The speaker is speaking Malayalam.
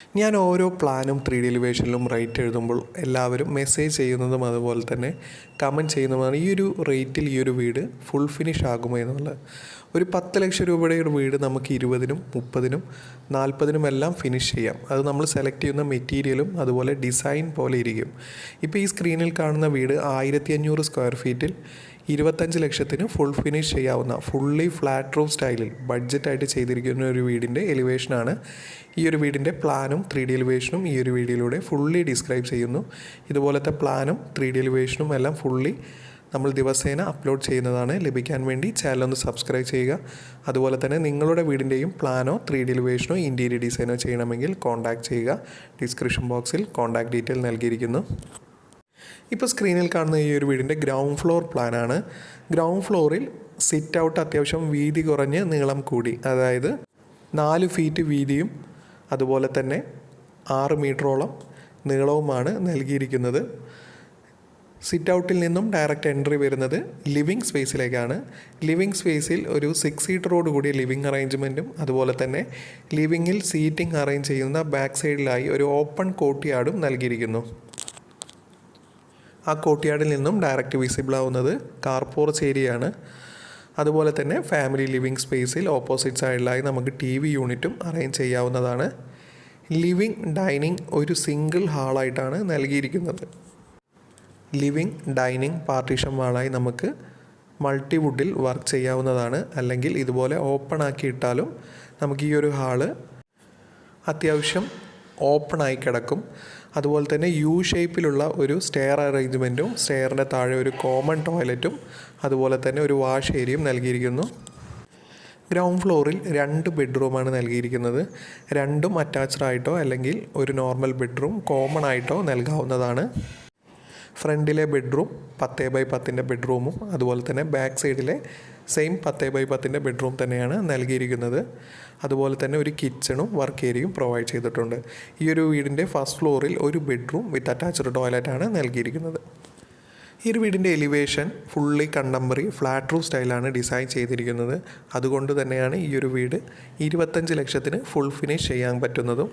ഞാൻ ഓരോ പ്ലാനും 3D എലിവേഷനിലും റേറ്റ് എഴുതുമ്പോൾ എല്ലാവരും മെസ്സേജ് ചെയ്യുന്നതും അതുപോലെ തന്നെ കമൻറ്റ് ചെയ്യുന്നതുമാണ് ഈ ഒരു റേറ്റിൽ ഈ ഒരു വീട് ഫുൾ ഫിനിഷ് ആകുമോ എന്നുള്ളത്. ഒരു 10 ലക്ഷം രൂപയുടെ ഒരു വീട് നമുക്ക് 20-നും 30-നും 40-നും എല്ലാം ഫിനിഷ് ചെയ്യാം. അത് നമ്മൾ സെലക്ട് ചെയ്യുന്ന മെറ്റീരിയലും അതുപോലെ ഡിസൈൻ പോലെ ഇരിക്കും. ഇപ്പോൾ ഈ സ്ക്രീനിൽ കാണുന്ന വീട് 1500 സ്ക്വയർ ഫീറ്റിൽ 25 ലക്ഷത്തിന് ഫുൾ ഫിനിഷ് ചെയ്യാവുന്ന ഫുള്ളി ഫ്ലാറ്റ് റൂഫ് സ്റ്റൈലിൽ ബഡ്ജറ്റായിട്ട് ചെയ്തിരിക്കുന്ന ഒരു വീടിൻ്റെ എലിവേഷനാണ്. ഈ ഒരു വീടിൻ്റെ പ്ലാനും 3D എലിവേഷനും ഈ ഒരു വീഡിയോയിലൂടെ ഫുള്ളി ഡിസ്ക്രൈബ് ചെയ്യുന്നു. ഇതുപോലത്തെ പ്ലാനും 3D എലിവേഷനും എല്ലാം ഫുള്ളി നമ്മൾ ദിവസേന അപ്ലോഡ് ചെയ്യുന്നതാണ്. ലഭിക്കാൻ വേണ്ടി ചാനലൊന്ന് സബ്സ്ക്രൈബ് ചെയ്യുക. അതുപോലെ തന്നെ നിങ്ങളുടെ വീടിൻ്റെയും പ്ലാനോ 3D എലിവേഷനോ ഇൻറ്റീരിയർ ഡിസൈനോ ചെയ്യണമെങ്കിൽ കോൺടാക്റ്റ് ചെയ്യുക. ഡിസ്ക്രിപ്ഷൻ ബോക്സിൽ കോൺടാക്റ്റ് ഡീറ്റെയിൽ നൽകിയിരിക്കുന്നു. ഇപ്പോൾ സ്ക്രീനിൽ കാണുന്ന ഈ ഒരു വീടിൻ്റെ ഗ്രൗണ്ട് ഫ്ലോർ പ്ലാനാണ്. ഗ്രൗണ്ട് ഫ്ലോറിൽ സിറ്റ് ഔട്ട് അത്യാവശ്യം വീതി കുറഞ്ഞ് നീളം കൂടി, അതായത് 4 ഫീറ്റ് വീതിയും അതുപോലെ തന്നെ 6 മീറ്ററോളം നീളവുമാണ് നൽകിയിരിക്കുന്നത്. സിറ്റ് ഔട്ടിൽ നിന്നും ഡയറക്റ്റ് എൻട്രി വരുന്നത് ലിവിങ് സ്പേസിലേക്കാണ്. ലിവിങ് സ്പേസിൽ ഒരു 6 സീറ്ററോട് കൂടിയ ലിവിങ് അറേഞ്ച്മെൻറ്റും അതുപോലെ തന്നെ ലിവിങ്ങിൽ സീറ്റിംഗ് അറേഞ്ച് ചെയ്യുന്ന ബാക്ക് സൈഡിലായി ഒരു ഓപ്പൺ കോർട്ട്യാർഡും നൽകിയിരിക്കുന്നു. ആ കോർട്ട്യാർഡിൽ നിന്നും ഡയറക്റ്റ് വിസിബിൾ ആവുന്നത് കാർ പോർച്ച് ഏരിയയാണ്. അതുപോലെ തന്നെ ഫാമിലി ലിവിങ് സ്പേസിൽ ഓപ്പോസിറ്റ് സൈഡിലായി നമുക്ക് TV യൂണിറ്റും അറേഞ്ച് ചെയ്യാവുന്നതാണ്. ലിവിങ് ഡൈനിങ് ഒരു സിംഗിൾ ഹാളായിട്ടാണ് നൽകിയിരിക്കുന്നത്. ലിവിങ് ഡൈനിങ് പാർട്ടീഷൻ വാളായി നമുക്ക് മൾട്ടിവുഡിൽ വർക്ക് ചെയ്യാവുന്നതാണ്. അല്ലെങ്കിൽ ഇതുപോലെ ഓപ്പൺ ആക്കി ഇട്ടാലും നമുക്ക് ഈ ഒരു ഹാള് അത്യാവശ്യം ഓപ്പണായി കിടക്കും. അതുപോലെ തന്നെ യു ഷേപ്പിലുള്ള ഒരു സ്റ്റെയർ അറേഞ്ച്മെൻറ്റും സ്റ്റെയറിൻ്റെ താഴെ ഒരു കോമൺ ടോയ്ലറ്റും അതുപോലെ തന്നെ ഒരു വാഷ് ഏരിയയും നൽകിയിരിക്കുന്നു. ഗ്രൗണ്ട് ഫ്ലോറിൽ 2 ബെഡ്റൂമാണ് നൽകിയിരിക്കുന്നത്. രണ്ടും അറ്റാച്ച്ഡ് ആയിട്ടോ അല്ലെങ്കിൽ ഒരു നോർമൽ ബെഡ്റൂം കോമൺ ആയിട്ടോ നൽകാവുന്നതാണ്. ഫ്രണ്ടിലെ ബെഡ്റൂം 10x10 ബെഡ്റൂമും അതുപോലെ തന്നെ ബാക്ക് സൈഡിലെ സെയിം 10x10 ബെഡ്റൂം തന്നെയാണ് നൽകിയിരിക്കുന്നത്. അതുപോലെ തന്നെ ഒരു കിച്ചണും വർക്ക് ഏരിയയും പ്രൊവൈഡ് ചെയ്തിട്ടുണ്ട്. ഈ ഒരു വീടിൻ്റെ ഫസ്റ്റ് ഫ്ലോറിൽ ഒരു ബെഡ്റൂം വിത്ത് അറ്റാച്ച്ഡ് ടോയ്ലറ്റാണ് നൽകിയിരിക്കുന്നത്. ഈ ഒരു വീടിൻ്റെ elevation fully contemporary flat roof സ്റ്റൈലാണ് ഡിസൈൻ ചെയ്തിരിക്കുന്നത്. അതുകൊണ്ട് തന്നെയാണ് ഈ ഒരു വീട് 25 ലക്ഷത്തിന് ഫുൾ ഫിനിഷ് ചെയ്യാൻ പറ്റുന്നതും.